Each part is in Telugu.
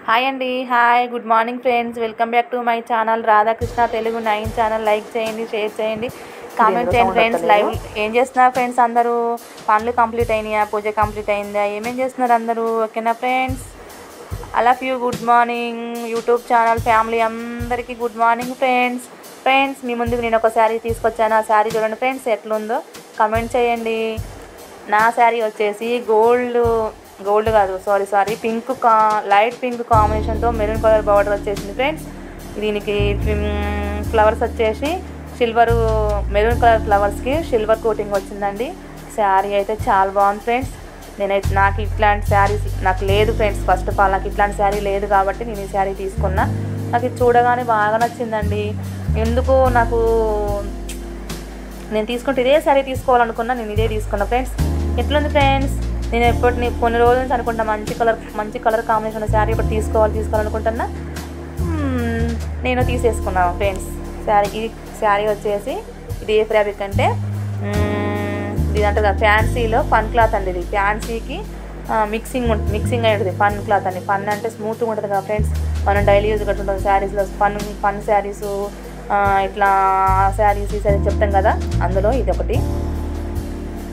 హాయ్ అండి. Hi, good morning friends. Welcome back to my channel Radhakrishna Telugu 9 channel. Like చేయండి, షేర్ చేయండి, కామెంట్ చేయండి ఫ్రెండ్స్. లైవ్ ఏం చేస్తున్నారు ఫ్రెండ్స్? అందరూ పనులు కంప్లీట్ అయినాయా? పూజ కంప్లీట్ అయిందా? ఏమేం చేస్తున్నారు అందరూ? ఓకేనా friends? I love you. Good morning YouTube channel family అందరికీ గుడ్ మార్నింగ్ ఫ్రెండ్స్. మీ ముందుకు నేను ఒక శారీ తీసుకొచ్చాను. ఆ శారీ చూడండి ఫ్రెండ్స్, ఎట్లుందో కామెంట్ చేయండి. నా శారీ వచ్చేసి గోల్డ్ కాదు, సారీ పింక్ లైట్ పింక్ కాంబినేషన్తో మెరూన్ కలర్ బార్డర్ వచ్చేసింది ఫ్రెండ్స్. దీనికి ఫ్లవర్స్ వచ్చేసి మెరూన్ కలర్ ఫ్లవర్స్కి సిల్వర్ కోటింగ్ వచ్చిందండి. శారీ అయితే చాలా బాగుంది ఫ్రెండ్స్. నాకు ఇట్లాంటి శారీస్ నాకు లేదు ఫ్రెండ్స్. ఫస్ట్ ఆఫ్ ఆల్ నాకు ఇట్లాంటి శారీ లేదు కాబట్టి నేను ఈ శారీ తీసుకున్నా. నాకు ఇది చూడగానే బాగా నచ్చిందండి. ఎందుకు నేను తీసుకుంటే ఇదే శారీ తీసుకోవాలనుకున్నా, నేను ఇదే తీసుకున్నా ఫ్రెండ్స్. ఎట్లుంది ఫ్రెండ్స్? నేను కొన్ని రోజుల నుంచి అనుకుంటా మంచి కలర్ కాంబినేషన్ శారీ ఒకటి తీసుకోవాలనుకుంటున్నా. నేను తీసేసుకున్నాను ఫ్రెండ్స్. శారీ వచ్చేసి ఇది ఏ ఫ్యాబ్రిక్ అంటే ఇది అంటే ఫ్యాన్సీలో ఫన్ క్లాత్ అండి. ఇది ఫ్యాన్సీకి మిక్సింగ్ అయి ఉంటుంది. ఫన్ క్లాత్ అండి. ఫన్ అంటే స్మూత్గా ఉంటుంది కదా ఫ్రెండ్స్. మనం డైలీ యూజ్ కట్టుకుంటాం శారీస్లో. ఫన్ శారీస్ ఇట్లా శారీస్ ఈ శారీస్ చెప్తాం కదా, అందులో ఇది ఒకటి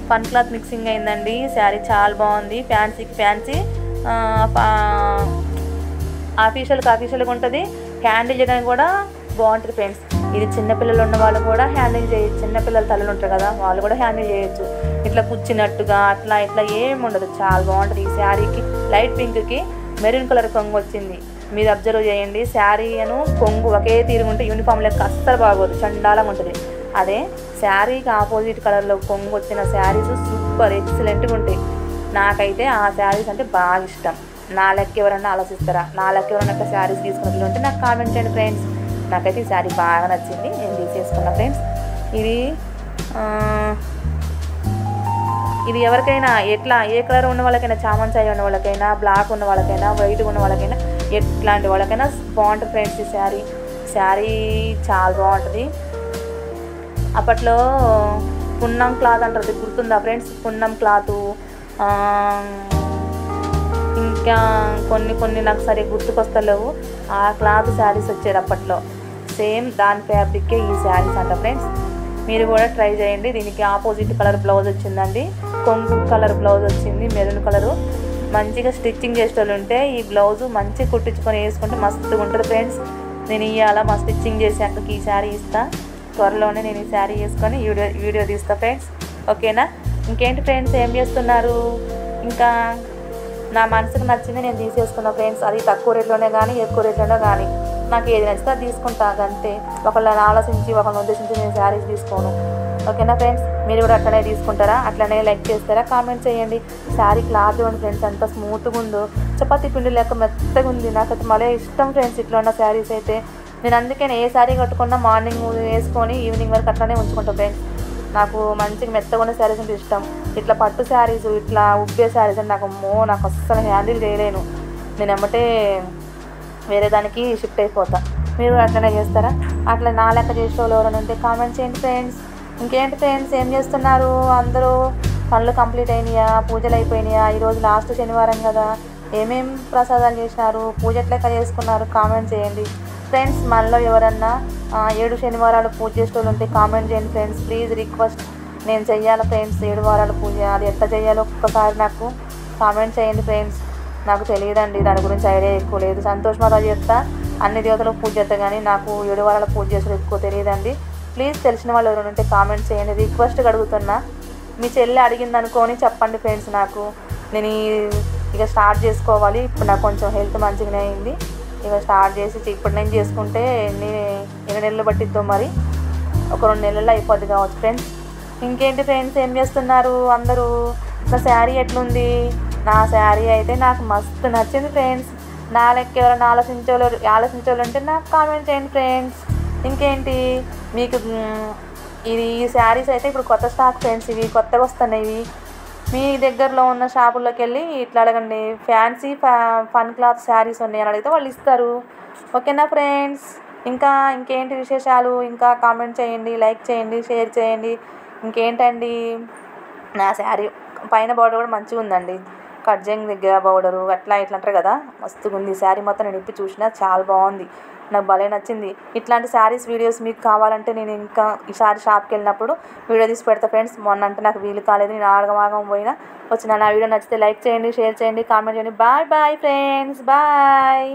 ఫన్ క్లాత్ మిక్సింగ్ అయిందండి. శారీ చాలా బాగుంది. ఫ్యాన్సీ ఆఫీషియల్గా ఉంటుంది. హ్యాండిల్ చేయడానికి కూడా బాగుంటుంది ఫ్రెండ్స్. ఇది చిన్నపిల్లలు ఉన్న వాళ్ళు కూడా హ్యాండిల్ చేయొచ్చు. చిన్నపిల్లల తల్లులు ఉంటారు కదా, వాళ్ళు కూడా హ్యాండిల్ చేయొచ్చు. ఇట్లా కూర్చున్నట్టుగా అట్లా ఏమి ఉండదు. చాలా బాగుంటుంది. ఈ శారీకి లైట్ పింక్కి మెరూన్ కలర్ కొంగు వచ్చింది. మీరు అబ్జర్వ్ చేయండి. శారీ కొంగు ఒకే తీరుగా ఉంటే యూనిఫామ్ లెక్క అస్సలు బాగోదు, చండాలంగా ఉంటుంది. అదే శారీకి ఆపోజిట్ కలర్లో కొంగు వచ్చిన శారీస్ సూపర్ ఎక్సలెంట్గా ఉంటాయి. నాకైతే ఆ శారీస్ అంటే బాగా ఇష్టం. నా లెక్క ఎవరన్నా ఆలోచిస్తారా? నా లెక్క ఎవరన్నా శారీస్ తీసుకున్నట్లు ఉంటే నాకు కామెంట్ చేయండి ఫ్రెండ్స్. నాకైతే ఈ శారీ బాగా నచ్చింది, నేను తీసేసుకున్నా ఫ్రెండ్స్. ఇది ఎవరికైనా ఏ కలర్ ఉన్న వాళ్ళకైనా, చామంచాయి ఉన్న వాళ్ళకైనా, బ్లాక్ ఉన్న వాళ్ళకైనా, వైట్ ఉన్న వాళ్ళకైనా, ఎట్లాంటి వాళ్ళకైనా బాగుంటుంది ఫ్రెండ్స్. ఈ శారీ చాలా బాగుంటుంది. అప్పట్లో పున్నం క్లాత్ అంటారు, గుర్తుందా ఫ్రెండ్స్? పున్నం క్లాతు, ఇంకా కొన్ని నాకు సరిగ్గా గుర్తుకొస్తలేవు. ఆ క్లాత్ శారీస్ వచ్చేది అప్పట్లో. సేమ్ దాని ఫ్యాబ్రిక్కే ఈ శారీస్ అంట ఫ్రెండ్స్. మీరు కూడా ట్రై చేయండి. దీనికి ఆపోజిట్ కలర్ బ్లౌజ్ వచ్చిందండి. కొంగు కలర్ బ్లౌజ్ వచ్చింది, మెరూన్ కలరు. మంచిగా స్టిచ్చింగ్ చేసేటోళ్ళు ఉంటే ఈ బ్లౌజ్ మంచిగా కుట్టించుకొని వేసుకుంటే మస్తుగా ఉంటుంది ఫ్రెండ్స్. నేను ఇవాళ మా స్టిచ్చింగ్ చేసాక ఈ శారీ ఇస్తా. త్వరలోనే నేను ఈ శారీ వేసుకొని వీడియో తీస్తా ఫ్రెండ్స్. ఓకేనా? ఇంకేంటి ఫ్రెండ్స్, ఏం చేస్తున్నారు? ఇంకా నా మనసుకు నచ్చింది నేను తీసేసుకున్నా ఫ్రెండ్స్. అది తక్కువ రేట్లోనే కానీ ఎక్కువ రేట్లోనే కానీ నాకు ఏది నచ్చితే అది తీసుకుంటా. అంతే, ఒకళ్ళని ఆలోచించి ఒకళ్ళని ఉద్దేశించి నేను శారీస్ తీసుకోను. ఓకేనా ఫ్రెండ్స్? మీరు కూడా అట్లనే తీసుకుంటారా? అట్లనే లైక్ చేస్తారా? కామెంట్ చేయండి. శారీ క్లాత్ ఇవ్వండి ఫ్రెండ్స్, ఎంత స్మూత్గా ఉందో. చపాతీ పిండి లేక మెత్తగా ఉంది. నాకైతే మళ్ళీ ఇష్టం ఫ్రెండ్స్ ఇట్లా ఉన్న శారీస్ అయితే. నేను అందుకే ఏ శారీ కట్టుకున్నా మార్నింగ్ వేసుకొని ఈవినింగ్ వరకు అట్లనే ఉంచుకుంటాను ఫ్రెండ్స్. నాకు మంచిగా మెత్తగా ఉన్న శారీస్ అంటే ఇష్టం. ఇట్లా పట్టు శారీస్, ఇట్లా ఉబ్బే శారీస్ అంటే నాకు అస్సలు హ్యాండిల్ చేయలేను. నేను ఎమ్మటే వేరే దానికి షిఫ్ట్ అయిపోతా. మీరు అట్లనే చేస్తారా? అట్లా నా లెక్క చేసే వాళ్ళు ఎవరైనా ఉంటే కామెంట్ చేయండి ఫ్రెండ్స్. ఇంకేంటి ఫ్రెండ్స్, ఏం చేస్తున్నారు అందరూ? పనులు కంప్లీట్ అయినాయా? పూజలు అయిపోయినాయా? ఈరోజు లాస్ట్ శనివారం కదా, ఏమేం ప్రసాదాలు చేసినారు? పూజ ఎట్లెక్క చేసుకున్నారు? కామెంట్ చేయండి ఫ్రెండ్స్. మనలో ఎవరన్నా 7 శనివారాలు పూజ చేసేవాళ్ళు ఉంటే కామెంట్ చేయండి ఫ్రెండ్స్. ప్లీజ్ రిక్వెస్ట్, నేను చెయ్యాలి ఫ్రెండ్స్ 7 వారాలు పూజ. అది ఎట్లా చేయాలో ఒక్కసారి నాకు కామెంట్ చేయండి ఫ్రెండ్స్. నాకు తెలియదండి, దాని గురించి ఐడియా ఎక్కువ లేదు. సంతోష్ మాత చెప్తా, అన్ని దేవతలకు పూజ చేస్తా, కానీ నాకు 7 వారాల పూజ చేసేది ఎక్కువ తెలియదండి. ప్లీజ్ తెలిసిన వాళ్ళు ఎవరైనా ఉంటే కామెంట్ చేయండి. రిక్వెస్ట్గా అడుగుతున్నా. మీ చెల్లి అడిగింది అనుకొని చెప్పండి ఫ్రెండ్స్. నేను ఇక స్టార్ట్ చేసుకోవాలి. ఇప్పుడు నాకు కొంచెం హెల్త్ మంచిగానే అయింది. ఇక స్టార్ట్ చేసి ఇప్పుడు నేను చేసుకుంటే ఎన్ని నెలలు పట్టిద్దో మరి. ఒక 2 నెలల్లో అయిపోద్ది కావచ్చు ఫ్రెండ్స్. ఇంకేంటి ఫ్రెండ్స్, ఏం చేస్తున్నారు అందరూ? నా శారీ ఎట్లుంది? నా శారీ అయితే నాకు మస్తు నచ్చింది ఫ్రెండ్స్. నా లెక్క ఎవరైనా ఆలోచించేవాళ్ళు ఉంటే నాకు కామెంట్ చేయండి ఫ్రెండ్స్. ఇంకేంటి మీకు ఈ శారీస్ అయితే ఇప్పుడు కొత్త స్టాక్ ఫ్రెండ్స్. ఇవి కొత్తగా వస్తున్నాయి. మీ దగ్గరలో ఉన్న షాపుల్లోకి వెళ్ళి ఇట్లా అడగండి, ఫ్యాన్సీ ఫన్ క్లాత్ శారీస్ ఉన్నాయి అని అడిగితే వాళ్ళు ఇస్తారు. ఓకేనా ఫ్రెండ్స్? ఇంకేంటి విశేషాలు? ఇంకా కామెంట్ చేయండి, లైక్ చేయండి, షేర్ చేయండి. ఇంకేంటండి, నా శారీ పైన బార్డర్ కూడా మంచిగా ఉందండి. కట్జింగ్ దగ్గర పౌడరు అట్లా ఇట్లా అంటారు కదా, మస్తుగా ఉంది. శారీ మొత్తం నేను ఇప్పి చూసిన, చాలా బాగుంది, నాకు భలే నచ్చింది. ఇట్లాంటి శారీస్ వీడియోస్ మీకు కావాలంటే నేను ఇంకా ఈసారి షాప్కి వెళ్ళినప్పుడు వీడియో తీసి పెడతా ఫ్రెండ్స్. మొన్న అంటే నాకు వీలు కాలేదు, నేను ఆగమాగం పోయినా వచ్చిన. నా వీడియో నచ్చితే లైక్ చేయండి, షేర్ చేయండి, కామెంట్ చేయండి. Bye bye friends, bye.